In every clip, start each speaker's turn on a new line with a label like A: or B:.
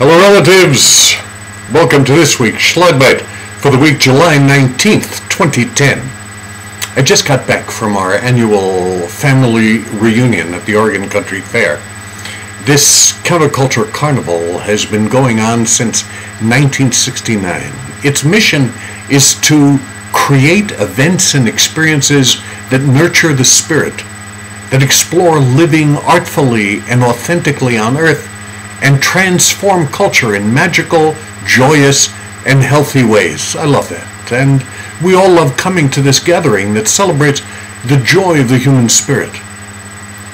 A: Hello relatives! Welcome to this week's Schladbite for the week July 19th, 2010. I just got back from our annual family reunion at the Oregon Country Fair. This counterculture carnival has been going on since 1969. Its mission is to create events and experiences that nurture the spirit, that explore living artfully and authentically on Earth, and transform culture in magical, joyous, and healthy ways. I love that. And we all love coming to this gathering that celebrates the joy of the human spirit.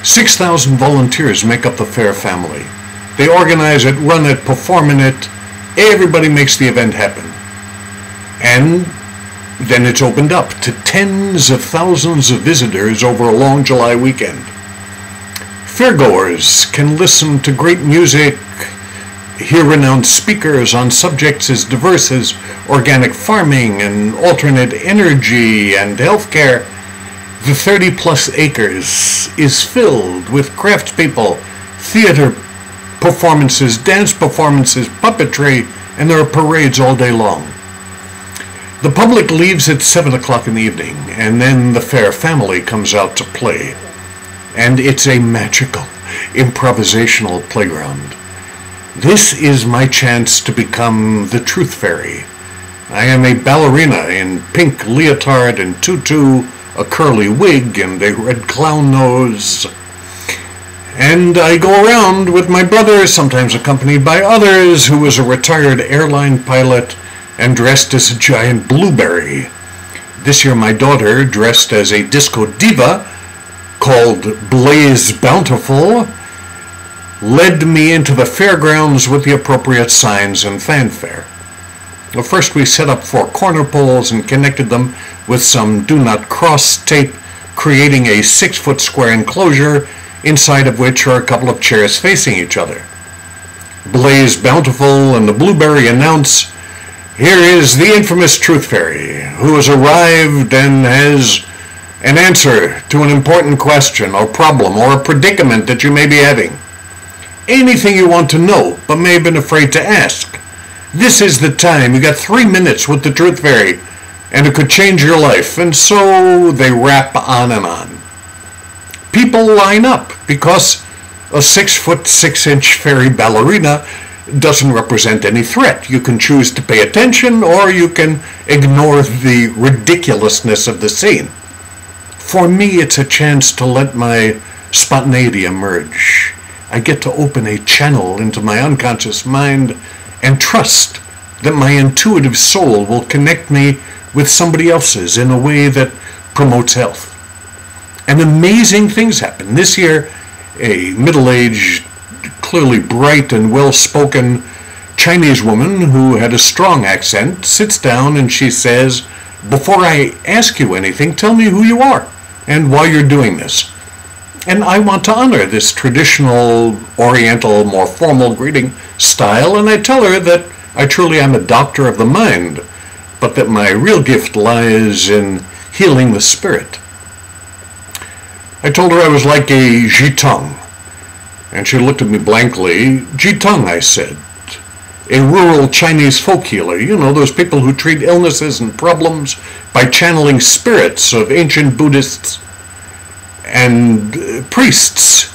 A: 6,000 volunteers make up the fair family. They organize it, run it, perform in it. Everybody makes the event happen. And then it's opened up to tens of thousands of visitors over a long July weekend. Fairgoers can listen to great music, hear renowned speakers on subjects as diverse as organic farming and alternate energy and healthcare. The 30-plus acres is filled with craftspeople, theater performances, dance performances, puppetry, and there are parades all day long. The public leaves at 7 o'clock in the evening, and then the fair family comes out to play. And it's a magical, improvisational playground. This is my chance to become the Truth Fairy. I am a ballerina in pink leotard and tutu, a curly wig, and a red clown nose. And I go around with my brother, sometimes accompanied by others, who is a retired airline pilot and dressed as a giant blueberry. This year my daughter, dressed as a disco diva, called Blaze Bountiful, led me into the fairgrounds with the appropriate signs and fanfare. Well, first we set up 4 corner poles and connected them with some do not cross tape, creating a 6-foot square enclosure inside of which are a couple of chairs facing each other. Blaze Bountiful and the Blueberry announce, "Here is the infamous Truth Fairy, who has arrived and has an answer to an important question or problem or a predicament that you may be having. Anything you want to know but may have been afraid to ask. This is the time. You got 3 minutes with the Truth Fairy and it could change your life." And so they rap on and on. People line up because a 6-foot 6-inch fairy ballerina doesn't represent any threat. You can choose to pay attention or you can ignore the ridiculousness of the scene. For me, it's a chance to let my spontaneity emerge. I get to open a channel into my unconscious mind and trust that my intuitive soul will connect me with somebody else's in a way that promotes health. And amazing things happen. This year, a middle-aged, clearly bright and well-spoken Chinese woman who had a strong accent sits down and she says, "Before I ask you anything, tell me who you are and why you're doing this." And I want to honor this traditional, oriental, more formal greeting style, and I tell her that I truly am a doctor of the mind, but that my real gift lies in healing the spirit. I told her I was like a Jitong, and she looked at me blankly. "Jitong," I said. "A rural Chinese folk healer. You know, those people who treat illnesses and problems by channeling spirits of ancient Buddhists and priests."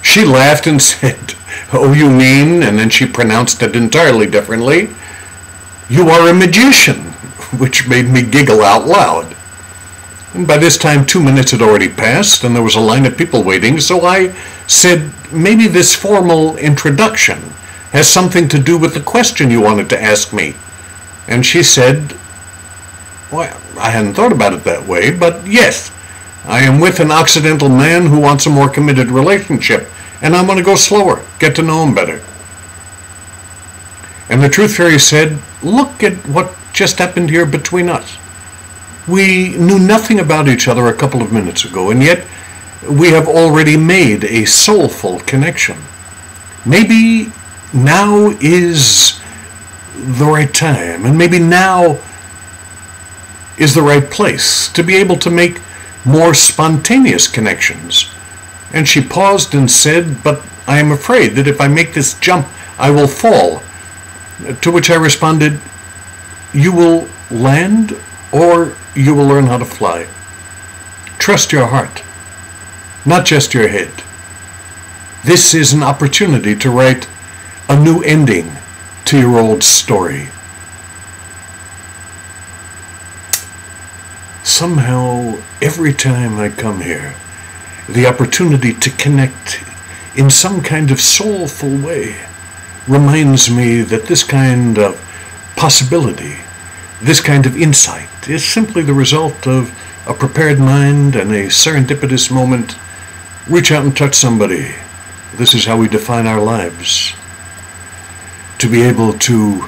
A: She laughed and said, "Oh, you mean," and then she pronounced it entirely differently, "you are a magician," which made me giggle out loud. And by this time 2 minutes had already passed and there was a line of people waiting, so I said, "Maybe this formal introduction has something to do with the question you wanted to ask me." And she said, "Well, I hadn't thought about it that way, but yes, I am with an Occidental man who wants a more committed relationship, and I'm going to go slower, get to know him better." And the Truth Fairy said, "Look at what just happened here between us. We knew nothing about each other a couple of minutes ago, and yet we have already made a soulful connection. Maybe now is the right time, and maybe now is the right place to be able to make more spontaneous connections." And she paused and said, "But I am afraid that if I make this jump, I will fall. To which I responded, you will land or you will learn how to fly. Trust your heart, not just your head. This is an opportunity to write a new ending to your old story. Somehow, every time I come here, the opportunity to connect in some kind of soulful way reminds me that this kind of possibility, this kind of insight, is simply the result of a prepared mind and a serendipitous moment. Reach out and touch somebody. This is how we define our lives. To be able to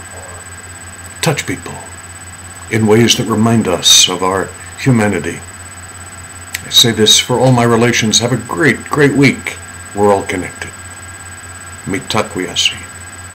A: touch people in ways that remind us of our humanity. I say this for all my relations. Have a great, great week. We're all connected. Mitakuye.